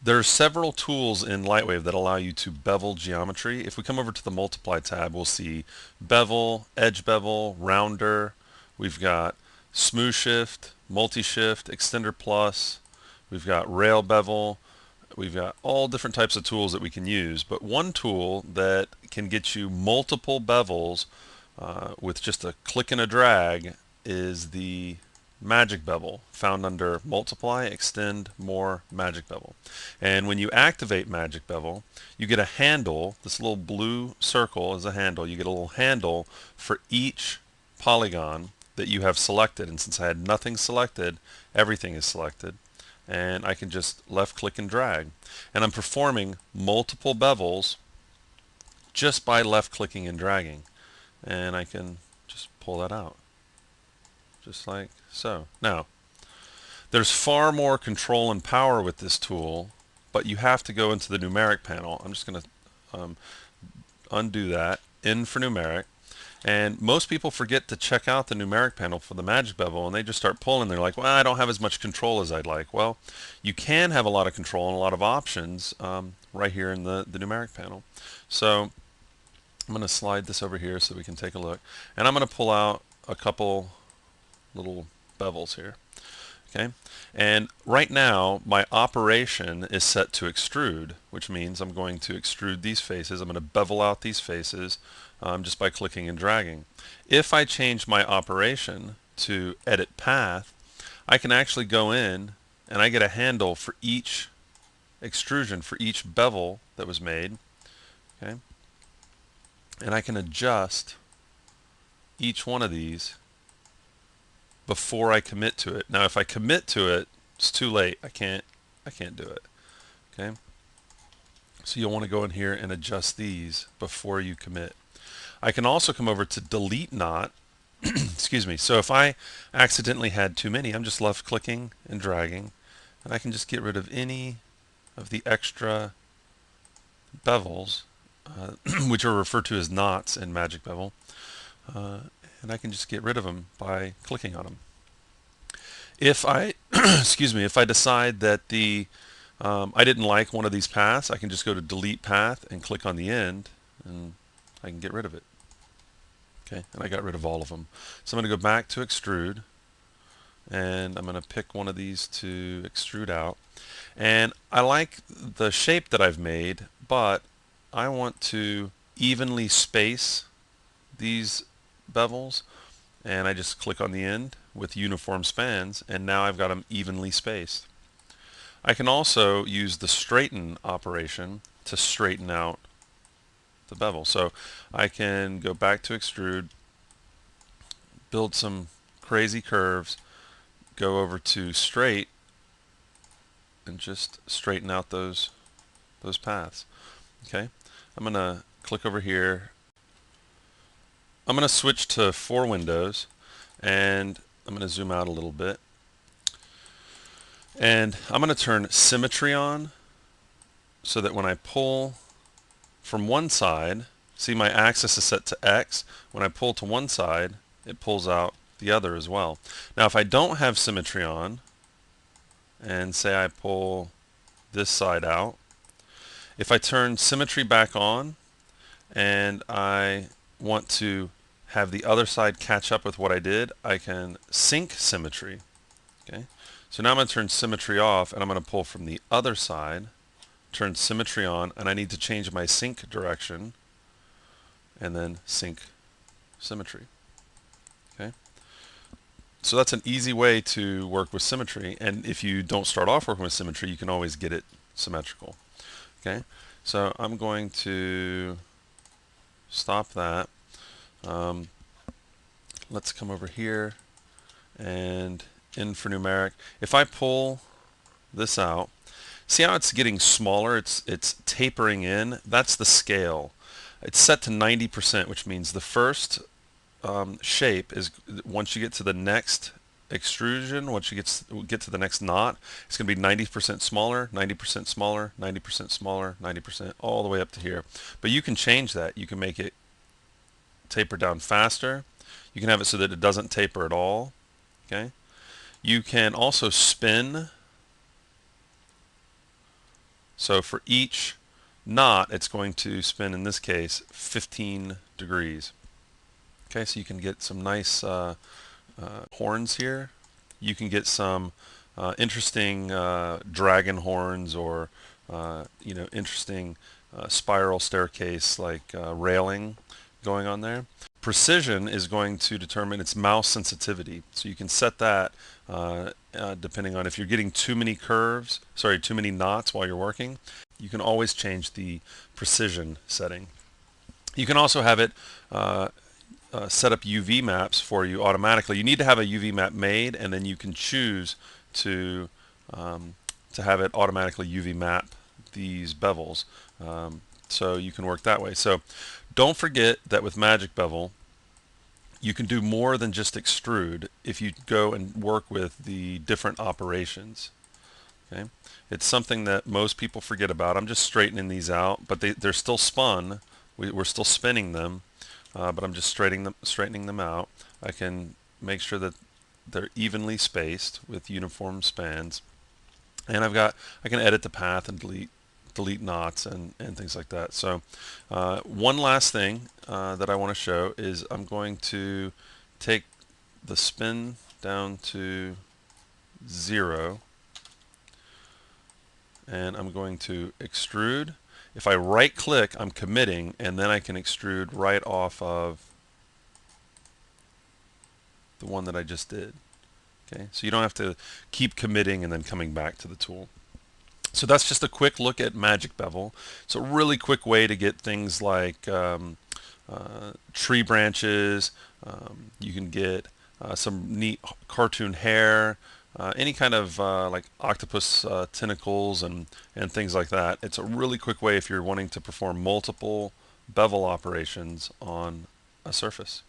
There are several tools in LightWave that allow you to bevel geometry. If we come over to the Multiply tab, we'll see Bevel, Edge Bevel, Rounder. We've got Smooth Shift, Multi-Shift, Extender Plus. We've got Rail Bevel. We've got all different types of tools that we can use. But one tool that can get you multiple bevels with just a click and a drag is the Magic Bevel, found under Multiply, Extend, More, Magic Bevel. And when you activate Magic Bevel, you get a handle. This little blue circle is a handle. You get a little handle for each polygon that you have selected. And since I had nothing selected, everything is selected. And I can just left click and drag. And I'm performing multiple bevels just by left clicking and dragging. And I can just pull that out, just like so. Now, there's far more control and power with this tool, but you have to go into the numeric panel. I'm just going to undo that, in for numeric. And most people forget to check out the numeric panel for the Magic Bevel, and they just start pulling. They're like, well, I don't have as much control as I'd like. Well, you can have a lot of control and a lot of options right here in the numeric panel. So I'm going to slide this over here so we can take a look. And I'm going to pull out a couple little bevels here. Okay, and right now my operation is set to extrude, which means I'm going to extrude these faces. I'm going to bevel out these faces just by clicking and dragging. If I change my operation to edit path, I can actually go in and I get a handle for each extrusion, for each bevel that was made. Okay, and I can adjust each one of these before I commit to it. Now if I commit to it, it's too late. I can't do it. Okay? So you'll want to go in here and adjust these before you commit. I can also come over to delete not. Excuse me. So if I accidentally had too many, I'm just left clicking and dragging, and I can just get rid of any of the extra bevels, which are referred to as knots in Magic Bevel. And I can just get rid of them by clicking on them. If I, excuse me, if I decide that I didn't like one of these paths, I can just go to delete path and click on the end, and I can get rid of it. Okay, and I got rid of all of them. So I'm going to go back to extrude, and I'm going to pick one of these to extrude out. And I like the shape that I've made, but I want to evenly space these bevels, and I just click on the end with uniform spans, and now I've got them evenly spaced. I can also use the straighten operation to straighten out the bevel. So I can go back to extrude, build some crazy curves, go over to straight, and just straighten out those paths. Okay, I'm going to click over here. I'm going to switch to 4 windows, and I'm going to zoom out a little bit. And I'm going to turn symmetry on so that when I pull from one side, see my axis is set to X. When I pull to one side, it pulls out the other as well. Now if I don't have symmetry on, and say I pull this side out, if I turn symmetry back on and I want to have the other side catch up with what I did, I can sync symmetry. Okay, so now I'm going to turn symmetry off, and I'm going to pull from the other side, turn symmetry on, and I need to change my sync direction, and then sync symmetry. Okay, so that's an easy way to work with symmetry, and if you don't start off working with symmetry, you can always get it symmetrical. Okay, so I'm going to stop that. Let's come over here and in for numeric. If I pull this out, see how it's getting smaller? It's tapering in. That's the scale. It's set to 90%, which means the first shape is, once you get to the next extrusion, once you get to the next knot, it's going to be 90% smaller, 90% smaller, 90% smaller, 90%, all the way up to here. But you can change that. You can make it taper down faster. You can have it so that it doesn't taper at all. Okay. You can also spin So for each knot, it's going to spin, in this case, 15 degrees. Okay, so you can get some nice horns here. You can get some interesting dragon horns, or interesting spiral staircase like railing going on there. Precision is going to determine its mouse sensitivity. So you can set that depending on if you're getting too many too many knots while you're working. You can always change the precision setting. You can also have it set up UV maps for you automatically. You need to have a UV map made, and then you can choose to have it automatically UV map these bevels. So you can work that way. So don't forget that with Magic Bevel, you can do more than just extrude if you go and work with the different operations. Okay, it's something that most people forget about. I'm just straightening these out, but they're still spun. We're still spinning them, but I'm just straightening them out. I can make sure that they're evenly spaced with uniform spans, and I can edit the path and delete knots and things like that. So one last thing that I want to show is I'm going to take the spin down to 0, and I'm going to extrude. If I right click, I'm committing, and then I can extrude right off of the one that I just did. Okay, so you don't have to keep committing and then coming back to the tool. So that's just a quick look at Magic Bevel. It's a really quick way to get things like tree branches. You can get some neat cartoon hair, any kind of like octopus tentacles and things like that. It's a really quick way if you're wanting to perform multiple bevel operations on a surface.